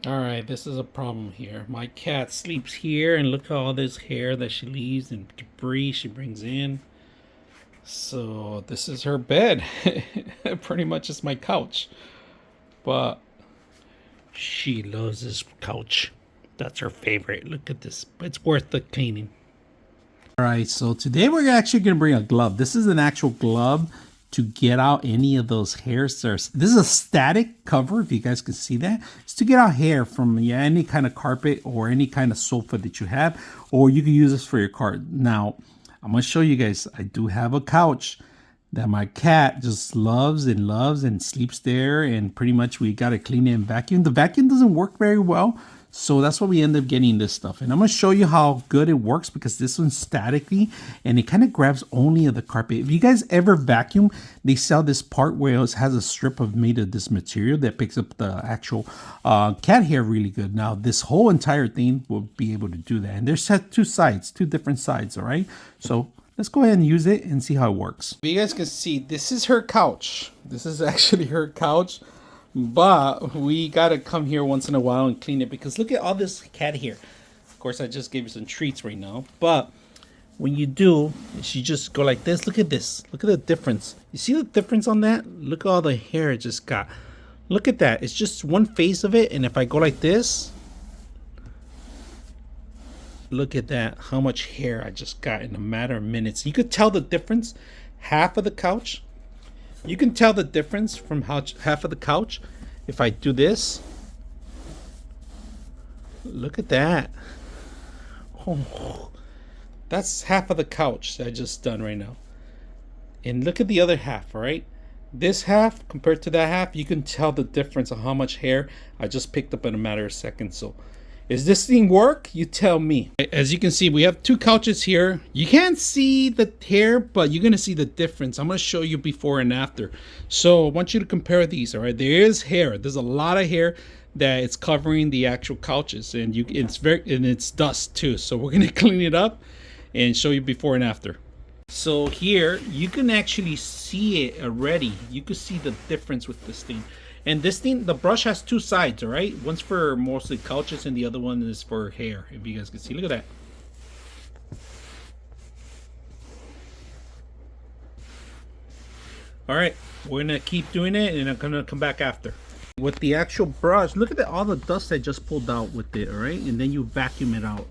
All right, this is a problem here. My cat sleeps here, and look at all this hair that she leaves and debris she brings in. So this is her bed. Pretty much it's my couch. But she loves this couch. That's her favorite. Look at this. It's worth the cleaning. All right, so today we're actually going to bring a glove. This is an actual glove to get out any of those hairs. This is a static cover, if you guys can see that. It's to get out hair from any kind of carpet or any kind of sofa that you have, or you can use this for your car. Now, I'm going to show you guys, I do have a couch that my cat just loves and sleeps there, and pretty much we got to clean it and vacuum. The vacuum doesn't work very well, so that's why we end up getting this stuff. And I'm going to show you how good it works, because this one's statically and it kind of grabs only of the carpet. If you guys ever vacuum, they sell this part where it has a strip of made of this material that picks up the actual cat hair really good. Now this whole entire thing will be able to do that, and there's two different sides. All right, so let's go ahead and use it and see how it works. You guys can see this is her couch. This is actually her couch. But we gotta come here once in a while and clean it, because look at all this cat hair. Of course, I just gave you some treats right now. But when you do, you just go like this. Look at this. Look at the difference. You see the difference on that? Look at all the hair it just got. Look at that. It's just one face of it. And if I go like this, look at that. How much hair I just got in a matter of minutes. You could tell the difference. Half of the couch. You can tell the difference from half of the couch if I do this. Look at that. Oh, that's half of the couch that I just done right now. And look at the other half, all right? This half compared to that half, you can tell the difference of how much hair I just picked up in a matter of seconds. So is this thing work? You tell me. As you can see, we have two couches here. You can't see the hair, but you're gonna see the difference. I'm gonna show you before and after. So I want you to compare these, all right? There is hair. There's a lot of hair that it's covering the actual couches, and it's dust too. So we're gonna clean it up and show you before and after. So here you can actually see it already. You can see the difference with this thing. And this thing, the brush has two sides, all right? One's for mostly couches and the other one is for hair, if you guys can see. Look at that. All right, we're gonna keep doing it, and I'm gonna come back after. With the actual brush, look at all the dust I just pulled out with it, all right? And then you vacuum it out.